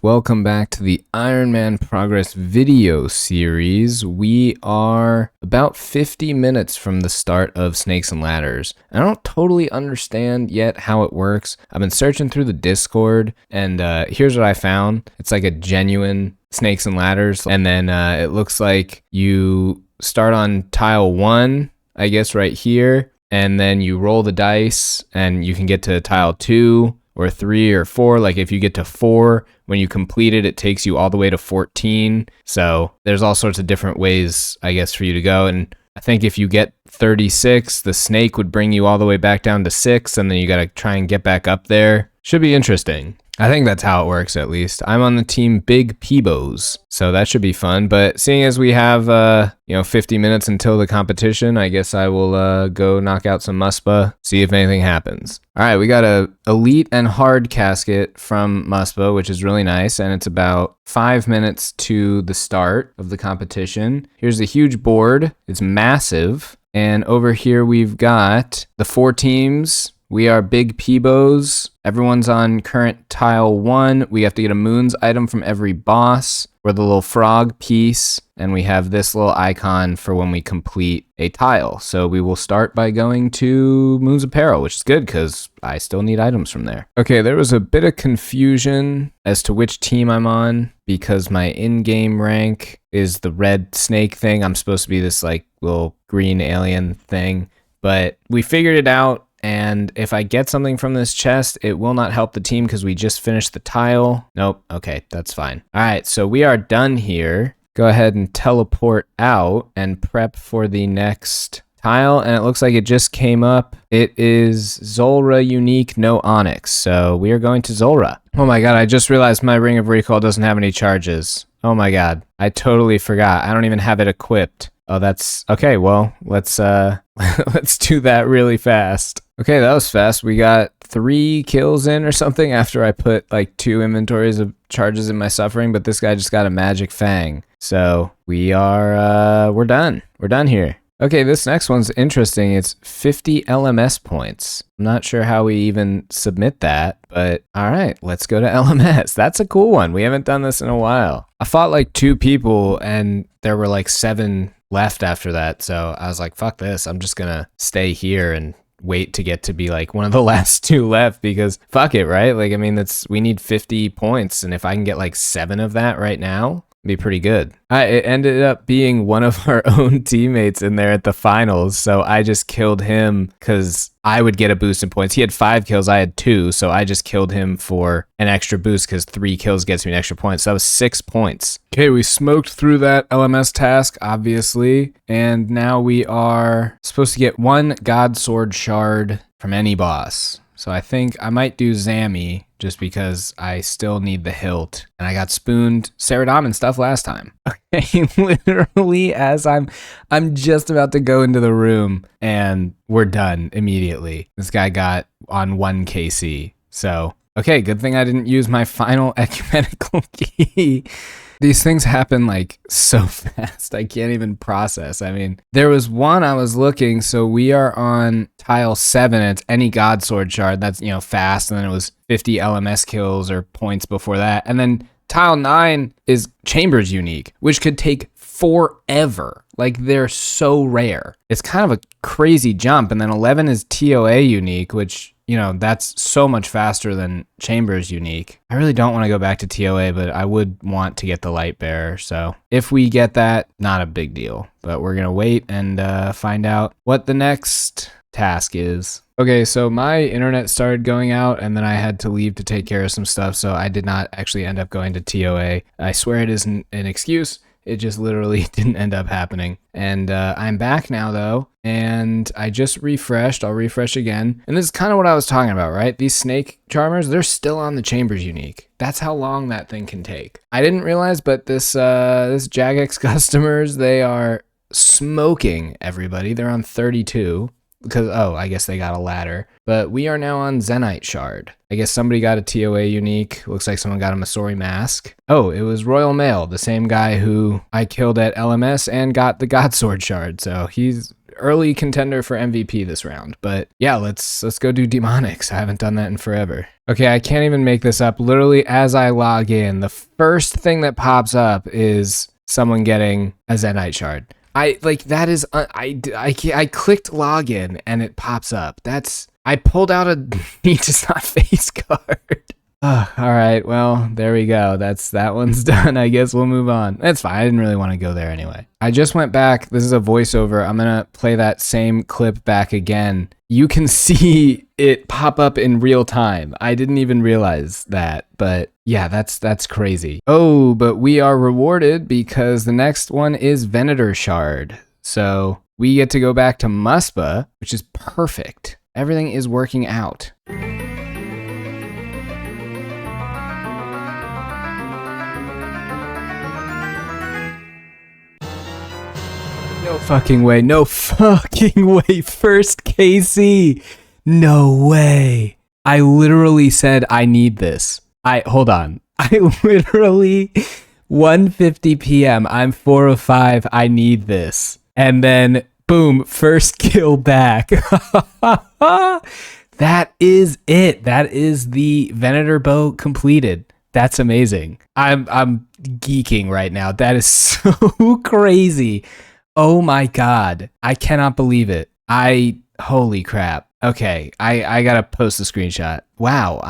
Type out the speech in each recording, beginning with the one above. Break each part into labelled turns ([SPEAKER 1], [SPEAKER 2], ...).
[SPEAKER 1] welcome back to the Ironman Progress video series. We are about 50 minutes from the start of Snakes and Ladders. I don't totally understand yet how it works. I've been searching through the Discord, and here's what I found. It's like a genuine Snakes and Ladders, and then it looks like you start on tile 1, I guess right here, and then you roll the dice, and you can get to tile 2, or 3 or 4. Like if you get to 4, when you complete it, it takes you all the way to 14. So there's all sorts of different ways, I guess, for you to go. And I think if you get 36, the snake would bring you all the way back down to 6, and then you got to try and get back up there. Should be interesting. I think that's how it works, at least. I'm on the team Big Peebos, so that should be fun. But seeing as we have, 50 minutes until the competition, I guess I will go knock out some Muspa, see if anything happens. All right, we got a elite and hard casket from Muspa, which is really nice, and it's about 5 minutes to the start of the competition. Here's a huge board. It's massive. And over here we've got the 4 teams. We are Big Peebos. Everyone's on current tile 1. We have to get a moons item from every boss. We're the little frog piece, and we have this little icon for when we complete a tile. So we will start by going to Moon's Apparel, which is good because I still need items from there. Okay, there was a bit of confusion as to which team I'm on because my in-game rank is the red snake thing. I'm supposed to be this like little green alien thing, but we figured it out. And if I get something from this chest, it will not help the team because we just finished the tile. Nope. Okay, that's fine. All right, so we are done here. Go ahead and teleport out and prep for the next tile. And it looks like it just came up. It is Zulrah unique, no onyx. So we are going to Zulrah. Oh my God, I just realized my Ring of Recall doesn't have any charges. Oh my God, I totally forgot. I don't even have it equipped. Oh, that's okay. Well, let's let's do that really fast. Okay, that was fast. We got 3 kills in or something after I put like 2 inventories of charges in my suffering, but this guy just got a magic fang. So we're done. We're done here. Okay, this next one's interesting. It's 50 LMS points. I'm not sure how we even submit that, but all right, let's go to LMS. That's a cool one. We haven't done this in a while. I fought like 2 people and there were like 7 left after that. So I was like, fuck this. I'm just gonna stay here and wait to get to be like one of the last 2 left because fuck it, right? Like, I mean, we need 50 points. And if I can get like 7 of that right now, be pretty good. It ended up being one of our own teammates in there at the finals. So I just killed him because I would get a boost in points. He had 5 kills, I had 2. So I just killed him for an extra boost because 3 kills gets me an extra point. So that was 6 points. Okay, we smoked through that LMS task, obviously. And now we are supposed to get 1 Godsword shard from any boss. So I think I might do Zammy just because I still need the hilt. And I got spooned Ceradon and stuff last time. Okay, literally as I'm just about to go into the room and we're done immediately. This guy got on 1 KC. So, okay, good thing I didn't use my final ecumenical key. These things happen like so fast, I can't even process. I mean, there was one I was looking, so we are on tile 7, and it's any Godsword shard. That's, fast, and then it was 50 LMS kills or points before that. And then tile 9 is Chambers unique, which could take forever. Like, they're so rare. It's kind of a crazy jump. And then 11 is TOA unique, which, that's so much faster than Chambers unique. I really don't want to go back to TOA, but I would want to get the light bearer. So if we get that, not a big deal, but we're going to wait and find out what the next task is. Okay, so my internet started going out and then I had to leave to take care of some stuff. So I did not actually end up going to TOA. I swear it isn't an excuse. It just literally didn't end up happening. And I'm back now, though, and I just refreshed. I'll refresh again. And this is kind of what I was talking about, right? These snake charmers, they're still on the Chambers unique. That's how long that thing can take. I didn't realize, but this Jagex customers, they are smoking everybody. They're on 32. Because, I guess they got a ladder. But we are now on Zenyte shard. I guess somebody got a TOA unique. Looks like someone got a Masori mask. Oh, it was Royal Mail, the same guy who I killed at LMS and got the Godsword shard. So he's early contender for MVP this round. But yeah, let's go do demonics. I haven't done that in forever. Okay, I can't even make this up. Literally, as I log in, the first thing that pops up is someone getting a Zenyte shard. I clicked login and it pops up. I pulled out a need to stop face card. All right, well, there we go. That one's done. I guess we'll move on. That's fine. I didn't really want to go there anyway. I just went back. This is a voiceover. I'm going to play that same clip back again. You can see it pop up in real time. I didn't even realize that, but yeah, that's crazy. Oh, but we are rewarded because the next one is Venator shard. So we get to go back to Muspa, which is perfect. Everything is working out. No fucking way. No fucking way. First KC. No way. I literally said I need this. Hold on. I literally 1:50 p.m. I'm 4 of 5. I need this. And then boom, first kill back. That is it. That is the Venator bow completed. That's amazing. I'm geeking right now. That is so crazy. Oh my God. I cannot believe it. Holy crap. Okay. I gotta post a screenshot. Wow.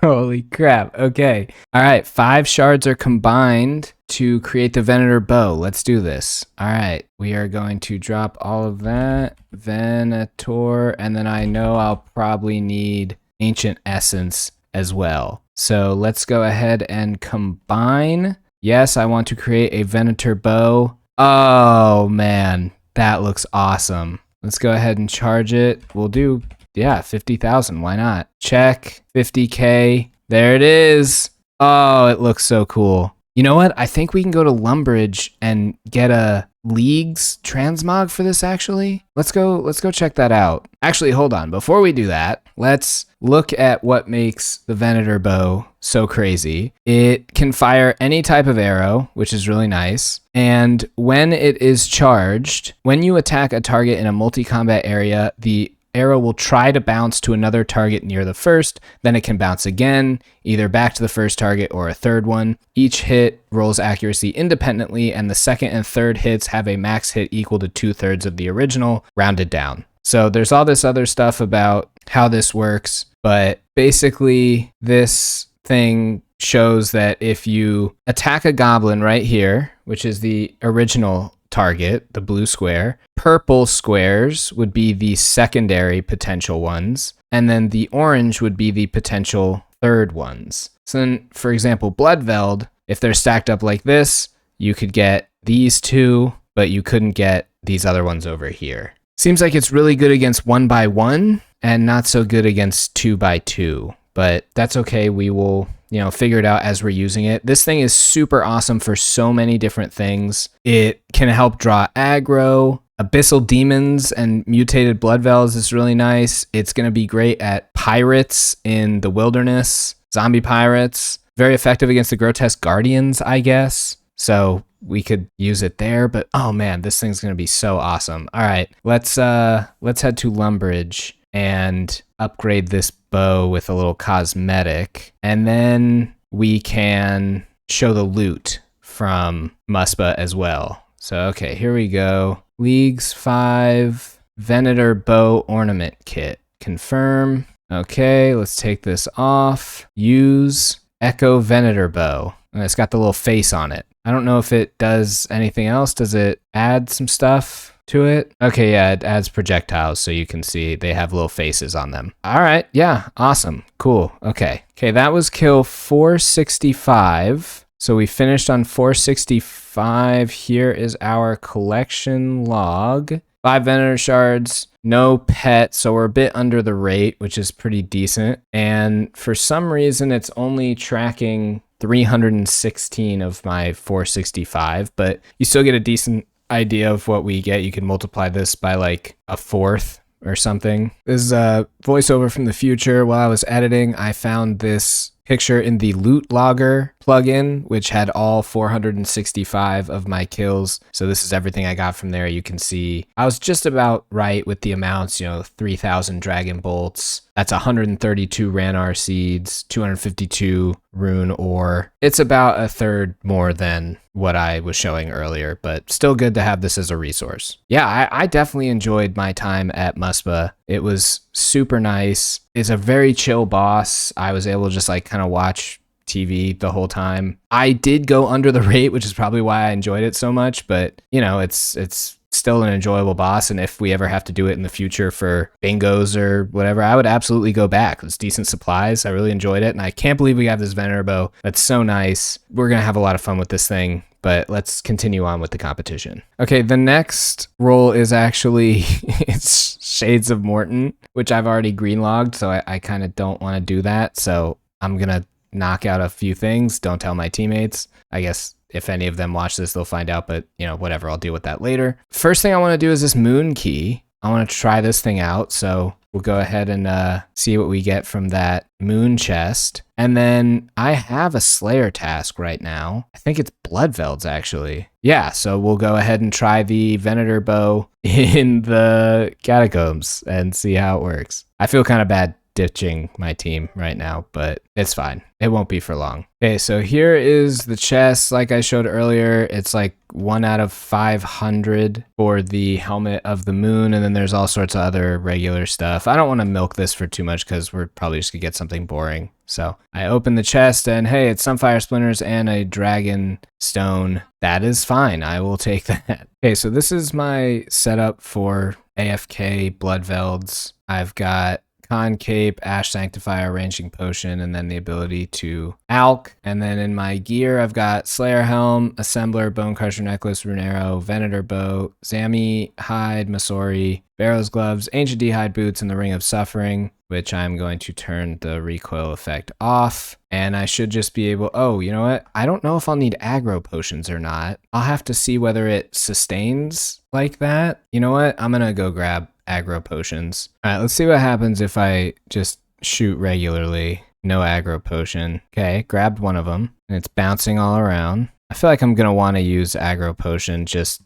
[SPEAKER 1] Holy crap. Okay. All right. 5 shards are combined to create the Venator bow. Let's do this. All right. We are going to drop all of that. Venator. And then I know I'll probably need Ancient Essence as well. So let's go ahead and combine. Yes, I want to create a Venator bow. Oh man, that looks awesome. Let's go ahead and charge it. We'll do, 50,000. Why not? Check, 50K. There it is. Oh, it looks so cool. You know what? I think we can go to Lumbridge and get a Leagues transmog for this actually. Let's go check that out. Actually, hold on. Before we do that, let's look at what makes the Venator bow so crazy. It can fire any type of arrow, which is really nice. And when it is charged, when you attack a target in a multi-combat area, the arrow will try to bounce to another target near the first, then it can bounce again, either back to the first target or a third one. Each hit rolls accuracy independently, and the second and third hits have a max hit equal to 2/3 of the original, rounded down. So there's all this other stuff about how this works, but basically this thing shows that if you attack a goblin right here, which is the original target, the blue square, purple squares would be the secondary potential ones, and then the orange would be the potential third ones. So then, for example, bloodveld, if they're stacked up like this, you could get these two, but you couldn't get these other ones over here. Seems like it's really good against 1x1 and not so good against 2x2, but that's okay. We will figure it out as we're using it. This thing is super awesome for so many different things. It can help draw aggro. Abyssal demons and mutated bloodvelds is really nice. It's going to be great at pirates in the wilderness, zombie pirates. Very effective against the grotesque guardians, I guess. So we could use it there, but oh man, this thing's going to be so awesome. All right, let's head to Lumbridge and upgrade this bow with a little cosmetic, and then we can show the loot from Muspa as well. So okay, here we go. Leagues 5 Venator bow ornament kit. Confirm. Okay, let's take this off. Use Echo Venator bow. And it's got the little face on it. I don't know if it does anything else. Does it add some stuff to it? Okay, yeah, it adds projectiles, so you can see they have little faces on them. All right, yeah, awesome, cool, okay. Okay, that was kill 465. So we finished on 465. Here is our collection log. 5 Venator shards, no pet, so we're a bit under the rate, which is pretty decent. And for some reason, it's only tracking 316 of my 465, but you still get a decent idea of what we get. You can multiply this by like a fourth or something. This is a voiceover from the future. While I was editing, I found this picture in the loot logger plugin, which had all 465 of my kills. So this is everything I got from there. You can see I was just about right with the amounts, 3,000 dragon bolts. That's 132 Ranar seeds, 252 rune ore. It's about a third more than what I was showing earlier, but still good to have this as a resource. Yeah, I definitely enjoyed my time at Muspa. It was super nice. It's a very chill boss. I was able to just kind of watch TV the whole time. I did go under the rate, which is probably why I enjoyed it so much, but it's still an enjoyable boss, and if we ever have to do it in the future for bingos or whatever, I would absolutely go back. It's decent supplies. I really enjoyed it, and I can't believe we have this Venator bow. That's so nice. We're gonna have a lot of fun with this thing, but let's continue on with the competition. Okay, the next role is actually it's Shades of Morton, which I've already green logged, so I kind of don't want to do that. So I'm gonna knock out a few things. Don't tell my teammates. I guess if any of them watch this, they'll find out, but whatever, I'll deal with that later. First thing I want to do is this moon key. I want to try this thing out, so we'll go ahead and see what we get from that moon chest. And then I have a Slayer task right now. I think it's bloodvelds, actually. Yeah, so we'll go ahead and try the Venator bow in the catacombs and see how it works. I feel kind of bad ditching my team right now, but it's fine. It won't be for long. Okay, so here is the chest. Like I showed earlier, it's 1 out of 500 for the helmet of the moon, and then there's all sorts of other regular stuff. I don't want to milk this for too much because we're probably just gonna get something boring. So I open the chest and hey, it's some fire splinters and a dragon stone. That is fine. I will take that. Okay, so this is my setup for AFK bloodvelds. I've got Concape, Ash Sanctifier, Ranging Potion, and then the ability to Alk. And then in my gear, I've got Slayer Helm, Assembler, Bone Crusher Necklace, Rune Arrow, Venator Bow, Zami Hide, Masori, Barrow's Gloves, Ancient D'Hide Boots, and the Ring of Suffering, which I'm going to turn the recoil effect off. And I should just be able, oh, you know what? I don't know if I'll need aggro potions or not. I'll have to see whether it sustains like that. You know what? I'm gonna go grab aggro potions. All right, let's see what happens if I just shoot regularly. No aggro potion. Okay, grabbed one of them, and it's bouncing all around. I feel like I'm gonna want to use aggro potion.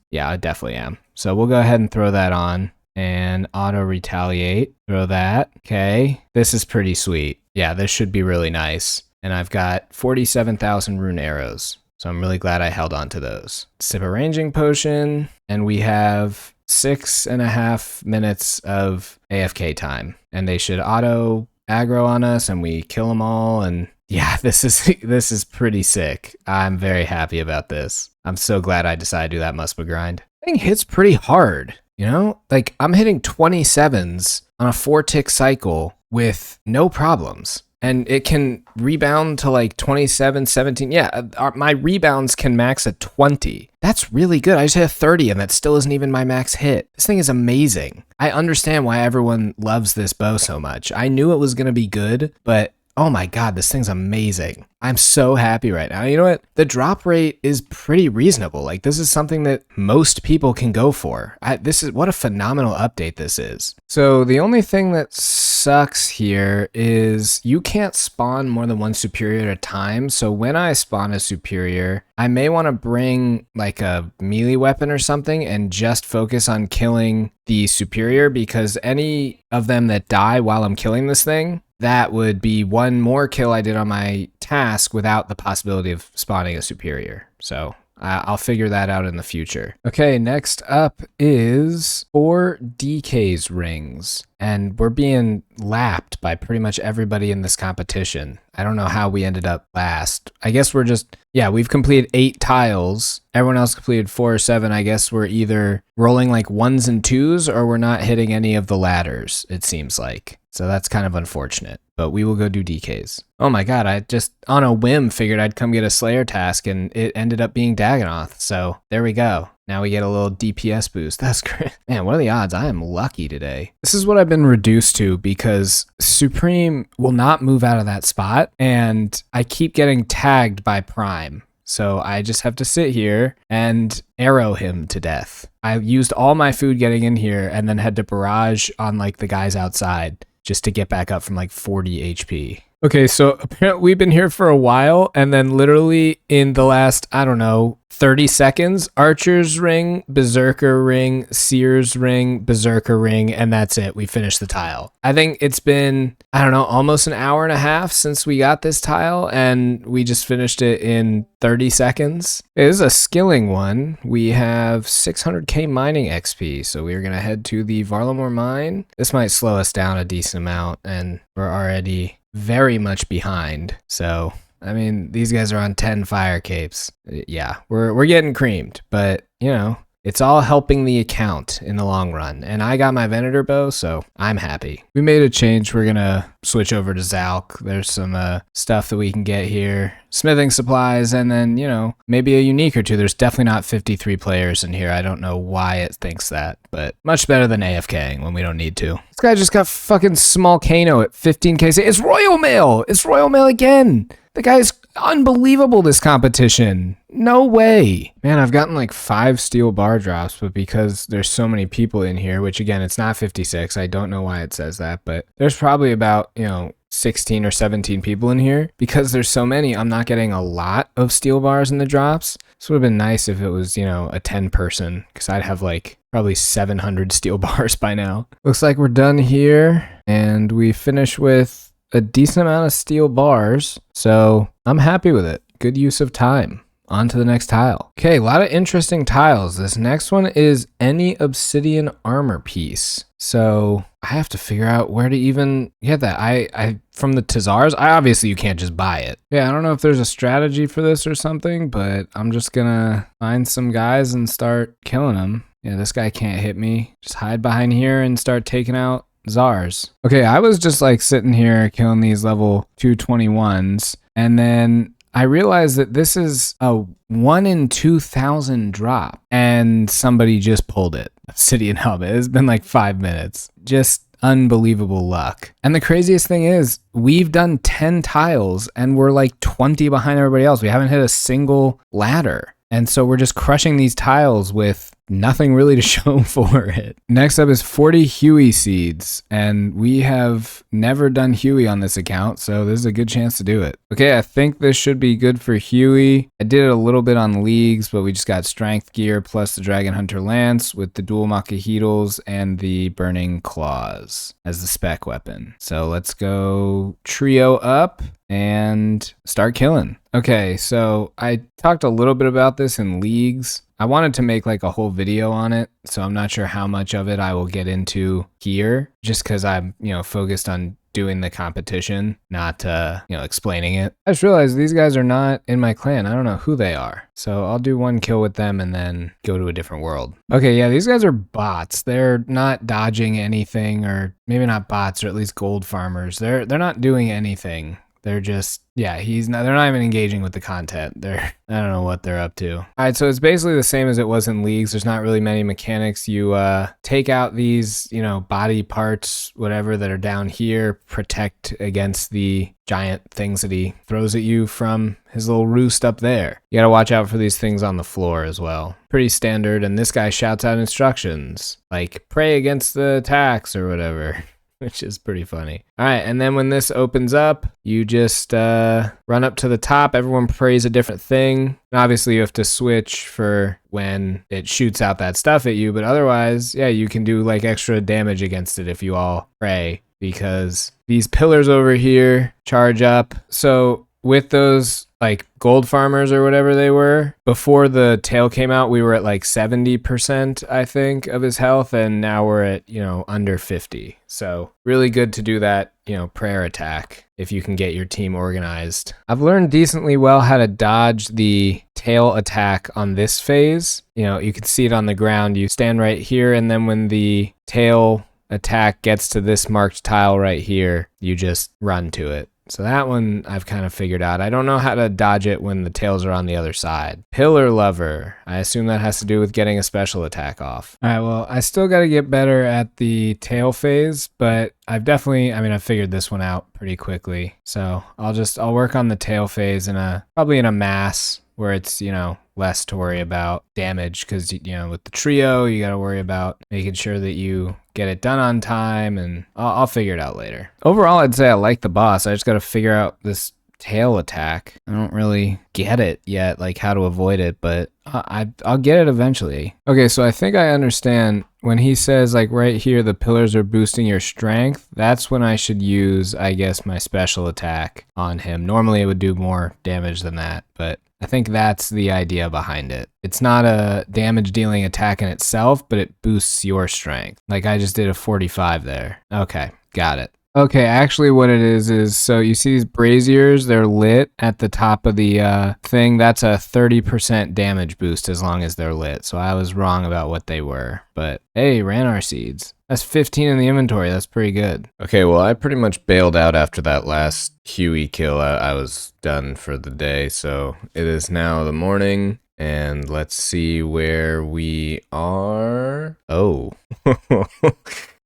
[SPEAKER 1] Yeah, I definitely am. So we'll go ahead and throw that on and auto retaliate. Throw that. Okay, this is pretty sweet. Yeah, this should be really nice. And I've got 47,000 rune arrows, so I'm really glad I held on to those. Sip a ranging potion, and we have 6.5 minutes of AFK time, and they should auto aggro on us and we kill them all. And yeah, this is pretty sick. I'm very happy about this. I'm so glad I decided to do that Muspa grind. Thing hits pretty hard, I'm hitting 27s on a 4-tick cycle with no problems. And it can rebound to 27, 17. Yeah, my rebounds can max at 20. That's really good. I just hit a 30 and that still isn't even my max hit. This thing is amazing. I understand why everyone loves this bow so much. I knew it was going to be good, but oh my God, this thing's amazing. I'm so happy right now. You know what? The drop rate is pretty reasonable. This is something that most people can go for. What a phenomenal update this is. So the only thing that sucks here is you can't spawn more than one superior at a time. So when I spawn a superior, I may want to bring a melee weapon or something and just focus on killing the superior, because any of them that die while I'm killing this thing, that would be one more kill I did on my task without the possibility of spawning a superior. So I'll figure that out in the future. Okay, next up is 4 DK's rings. And we're being lapped by pretty much everybody in this competition. I don't know how we ended up last. I guess we've completed 8 tiles. Everyone else completed 4 or 7. I guess we're either rolling 1s and 2s or we're not hitting any of the ladders, it seems like. So that's kind of unfortunate, but we will go do DKs. Oh my God, I just on a whim figured I'd come get a Slayer task and it ended up being Dagannoth. So there we go. Now we get a little DPS boost. That's great. Man, what are the odds? I am lucky today. This is what I've been reduced to because Supreme will not move out of that spot and I keep getting tagged by Prime. So I just have to sit here and arrow him to death. I used all my food getting in here and then had to barrage on the guys outside just to get back up from 40 HP. Okay, so apparently we've been here for a while, and then literally in the last, I don't know, 30 seconds, Archer's ring, Berserker ring, Seer's ring, Berserker ring, and that's it. We finished the tile. I think it's been, I don't know, almost an hour and a half since we got this tile, and we just finished it in 30 seconds. It is a skilling one. We have 600k mining XP, so we're going to head to the Varlamore mine. This might slow us down a decent amount, and we're already very much behind, so I mean, these guys are on 10 fire capes. Yeah, we're getting creamed, but you know, it's all helping the account in the long run. And I got my Venator bow, so I'm happy. We made a change. We're gonna switch over to Zalk. There's some stuff that we can get here. Smithing supplies, and then, you know, maybe a unique or two. There's definitely not 53 players in here. I don't know why it thinks that, but much better than AFKing when we don't need to. This guy just got fucking small Kano at 15k. It's Royal Mail! It's Royal Mail again! The guy's unbelievable, this competition. No way. Man, I've gotten like 5 steel bar drops, but because there's so many people in here, which again, it's not 56. I don't know why it says that, but there's probably about, you know, 16 or 17 people in here. Because there's so many, I'm not getting a lot of steel bars in the drops. This would have been nice if it was, you know, a 10 person, because I'd have like probably 700 steel bars by now. Looks like we're done here, and we finish with a decent amount of steel bars, so I'm happy with it. Good use of time. On to the next tile. Okay, a lot of interesting tiles. This next one is any obsidian armor piece. So I have to figure out where to even get that. I from the Tazars, obviously you can't just buy it. Yeah, I don't know if there's a strategy for this or something, but I'm just gonna find some guys and start killing them. Yeah, this guy can't hit me. Just hide behind here and start taking out Zars. Okay, I was just like sitting here killing these level 221s, and then I realized that this is a 1 in 2,000 drop, and somebody just pulled it. Obsidian helmet. It's been like 5 minutes. Just unbelievable luck. And the craziest thing is, we've done 10 tiles, and we're like 20 behind everybody else. We haven't hit a single ladder. And so we're just crushing these tiles with nothing really to show for it. Next up is 40 Huey seeds, and we have never done Huey on this account, so this is a good chance to do it. Okay, I think this should be good for Huey. I did it a little bit on leagues, but we just got strength gear plus the Dragon Hunter Lance with the dual Makahitals and the Burning Claws as the spec weapon. So let's go trio up and start killing. Okay, so I talked a little bit about this in leagues. I wanted to make like a whole video on it, so I'm not sure how much of it I will get into here, just because I'm, you know, focused on doing the competition, not, you know, explaining it. I just realized these guys are not in my clan. I don't know who they are. So I'll do one kill with them and then go to a different world. Okay, yeah, these guys are bots. They're not dodging anything, or maybe not bots, or at least gold farmers. They're not doing anything. They're just, yeah, they're not even engaging with the content. I don't know what they're up to. All right, so it's basically the same as it was in leagues. There's not really many mechanics. You take out these, you know, body parts, whatever, that are down here, protect against the giant things that he throws at you from his little roost up there. You gotta watch out for these things on the floor as well. Pretty standard, and this guy shouts out instructions, like pray against the attacks or whatever. Which is pretty funny. All right, and then when this opens up, you just run up to the top. Everyone prays a different thing. And obviously, you have to switch for when it shoots out that stuff at you. But otherwise, yeah, you can do like extra damage against it if you all pray, because these pillars over here charge up. So with those like gold farmers or whatever they were, before the tail came out, we were at like 70%, I think, of his health, and now we're at, you know, under 50. So really good to do that, you know, prayer attack if you can get your team organized. I've learned decently well how to dodge the tail attack on this phase. You know, you can see it on the ground. You stand right here, and then when the tail attack gets to this marked tile right here, you just run to it. So that one I've kind of figured out. I don't know how to dodge it when the tails are on the other side. Pillar Lover. I assume that has to do with getting a special attack off. All right, well, I still got to get better at the tail phase, but I've figured this one out pretty quickly. So I'll work on the tail phase probably in a mass where it's, you know, less to worry about damage because, you know, with the trio, you got to worry about making sure that you get it done on time, and I'll figure it out later. Overall, I'd say I like the boss. I just got to figure out this tail attack. I don't really get it yet, like how to avoid it, but I'll get it eventually. Okay, so I think I understand when he says like right here, the pillars are boosting your strength. That's when I should use, I guess, my special attack on him. Normally it would do more damage than that, but I think that's the idea behind it. It's not a damage dealing attack in itself, but it boosts your strength. Like I just did a 45 there. Okay, got it. Okay, actually what it is so you see these braziers, they're lit at the top of the thing. That's a 30% damage boost as long as they're lit. So I was wrong about what they were. But hey, Ranar seeds. That's 15 in the inventory. That's pretty good. Okay, well, I pretty much bailed out after that last Huey kill. I was done for the day. So it is now the morning. And let's see where we are. Oh.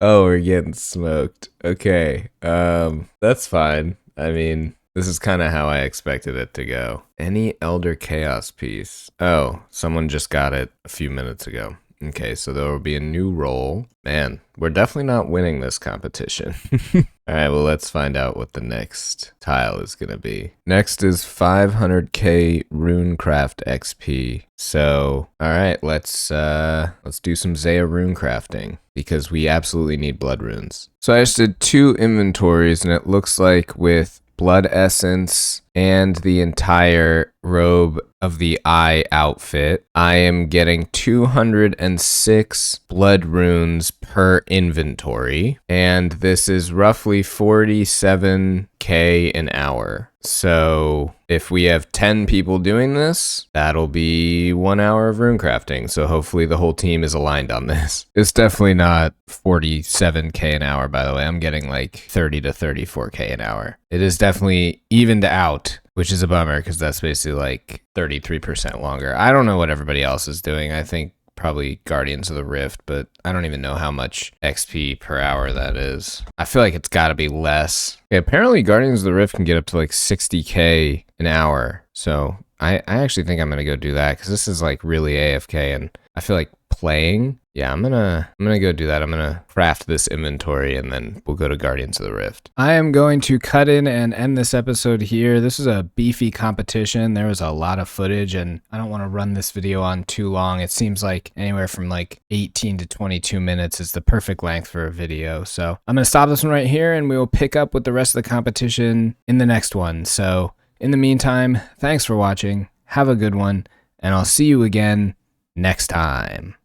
[SPEAKER 1] Oh, we're getting smoked. Okay. That's fine. I mean, this is kind of how I expected it to go. Any Elder Chaos piece? Oh, someone just got it a few minutes ago. Okay, so there will be a new role. Man, we're definitely not winning this competition. All right, well, let's find out what the next tile is going to be. Next is 500k Runecraft XP. So, all right, let's do some Zenyte Runecrafting because we absolutely need blood runes. So I just did 2 inventories, and it looks like with blood essence and the entire robe of the eye outfit, I am getting 206 blood runes per inventory, and this is roughly 47k an hour. So if we have 10 people doing this, that'll be 1 hour of runecrafting. So hopefully the whole team is aligned on this. It's definitely not 47k an hour, by the way. I'm getting like 30 to 34k an hour. It is definitely evened out, which is a bummer because that's basically like 33% longer. I don't know what everybody else is doing. I think probably Guardians of the Rift, but I don't even know how much XP per hour that is. I feel like it's got to be less. Okay, apparently Guardians of the Rift can get up to like 60k an hour. So I actually think I'm going to go do that because this is like really AFK, and I feel like playing. Yeah, I'm gonna go do that. I'm gonna craft this inventory and then we'll go to Guardians of the Rift. I am going to cut in and end this episode here. This is a beefy competition. There was a lot of footage and I don't want to run this video on too long. It seems like anywhere from like 18 to 22 minutes is the perfect length for a video. So I'm gonna stop this one right here and we will pick up with the rest of the competition in the next one. So in the meantime, thanks for watching. Have a good one and I'll see you again next time.